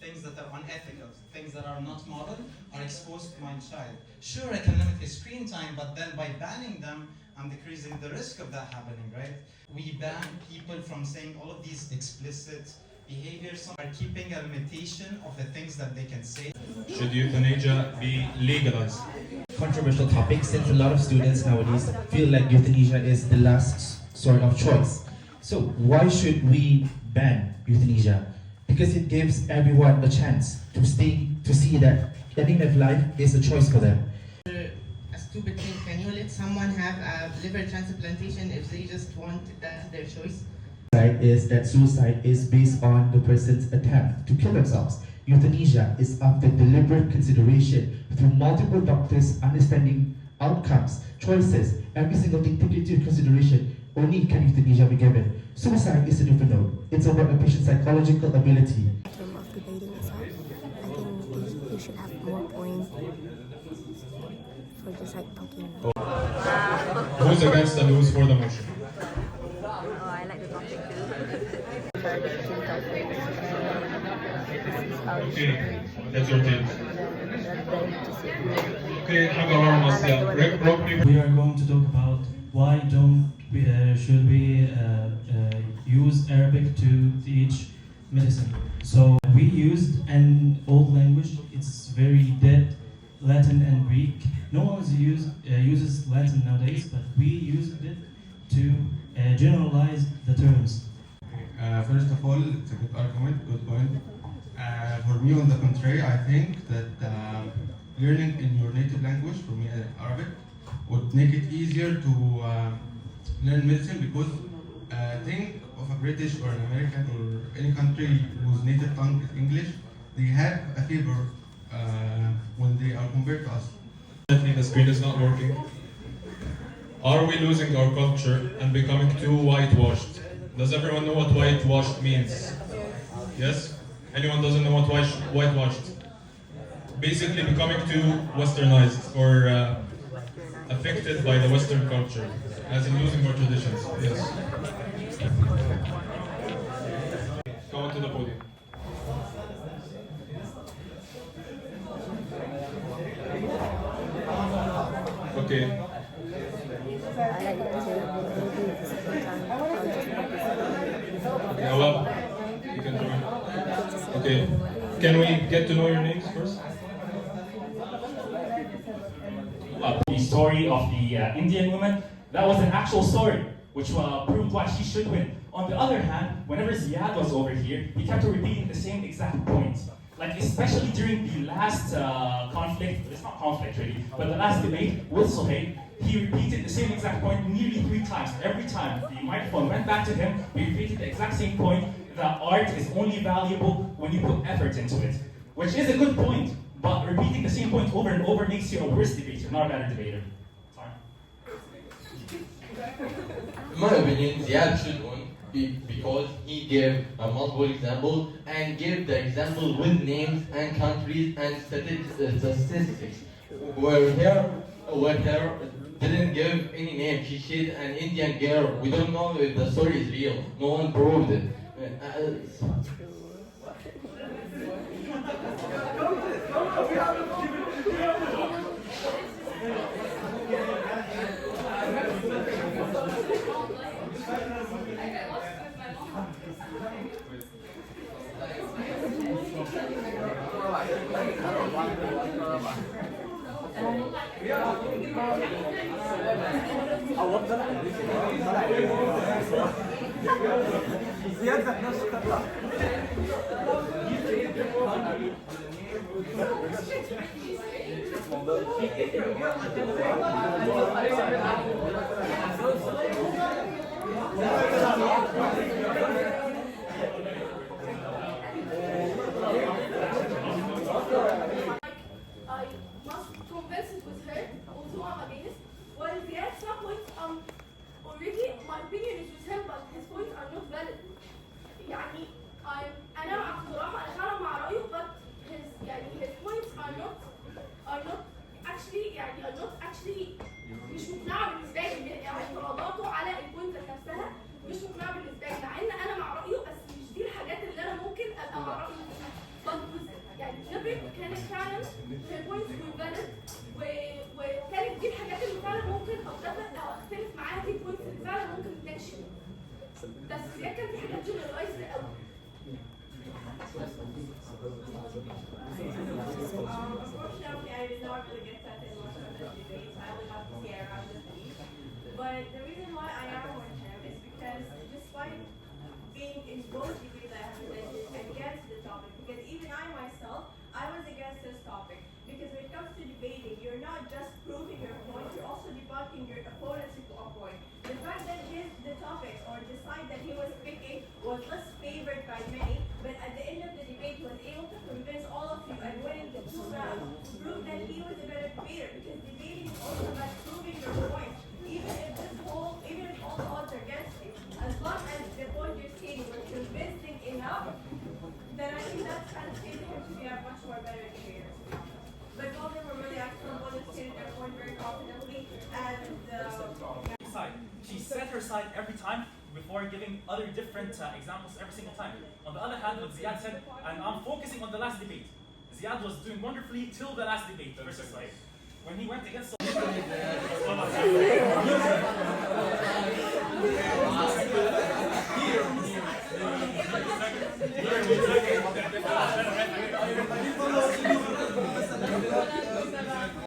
Things that are unethical, things that are not moral, are exposed to my child. Sure, I can limit his screen time, but then by banning them, I'm decreasing the risk of that happening, right? We ban people from saying all of these explicit behaviors. Some are keeping a limitation of the things that they can say. Should euthanasia be legalized? Controversial topic, since a lot of students nowadays feel like euthanasia is the last sort of choice. So why should we ban euthanasia? Because it gives everyone a chance to see that ending of life is a choice for them. A stupid thing, can you let someone have a liver transplantation if they just want that's their choice? Is that suicide is based on the person's attempt to kill themselves. Euthanasia is after deliberate consideration through multiple doctors understanding outcomes, choices, every single thing taken into consideration. Only can euthanasia be given. Suicide is a different note. It's about a patient's psychological ability. In terms of debating itself, I think you should have more points for just like talking. Who's against and who's for the motion? Oh, I like the topic too. Okay, that's your take. Okay, we are going to talk about why should we use Arabic to teach medicine. So we used an old language. It's very dead, Latin and Greek. No one uses Latin nowadays, but we used it to generalize the terms. First of all, it's a good argument, good point. For me, on the contrary, I think that learning in your native language, for me Arabic, would make it easier to learn medicine, because think of a British or an American or any country whose native tongue is English. They have a favor when they are compared to us. The screen is not working. Are we losing our culture and becoming too whitewashed? Does everyone know what whitewashed means? Yes? Anyone doesn't know what whitewashed? Basically becoming too westernized or affected by the Western culture, as in losing our traditions. Yes. Come on to the podium. Okay. I like it too. Maybe at the second time I'll just focus on Yeah, well, you can join. Okay. Can we get to know your names first? The story of the Indian woman, that was an actual story, which proved why she should win. On the other hand, whenever Ziad was over here, he kept repeating the same exact point. Like, especially during the last conflict, it's not conflict really, but the last debate with Suhail, he repeated the same exact point nearly 3 times. Every time the microphone went back to him, he repeated the exact same point, that art is only valuable when you put effort into it. Which is a good point, but repeating the same point over and over makes you a worse debater, not a better debater. Sorry. In my opinion, Ziad should win because he gave a multiple example and gave the example with names and countries and statistics. Where her didn't give any name. She said an Indian girl. We don't know if the story is real. No one proved it. I must converse it with her, although I'm against. While Ziad, some points already my opinion is with him, but his points are not valid. يعني أنا مع بصراحة أنا مع رأيه, but his points are not actually مش مقنعة بالنسبة لي. يعني اعتراضاته على البوينت نفسها مش مقنعة بالنسبة لي, مع إن أنا مع ماشي بس زياد كان في حاجات جنرالايزد قوي. Unfortunately, I did not really get that in much of the debate. I only got to see around the speech. But the reason why I am with him is because despite being in both debates I have presented against the topic, because even I myself, I was against this topic. Because when it comes to debating, you're not just proving your point, you're also debunking your opponent's point. The fact that the topics or the side that he was picking was less favored by many, but at the end of the debate he was able to convince all of you and winning the 2 rounds proved that he was a better debater, because debating is also about proving your point. Even if all the odds are against you, as long as the point you're stating was convincing enough, then I think that's kind of stated him to be a much more better debater. But both of them were really excellent. Both stated their point very confidently, and side. She set her side every time before giving other different examples every single time. On the other hand, what Ziad said, and I'm focusing on the last debate. Ziad was doing wonderfully till the last debate versus like when he went against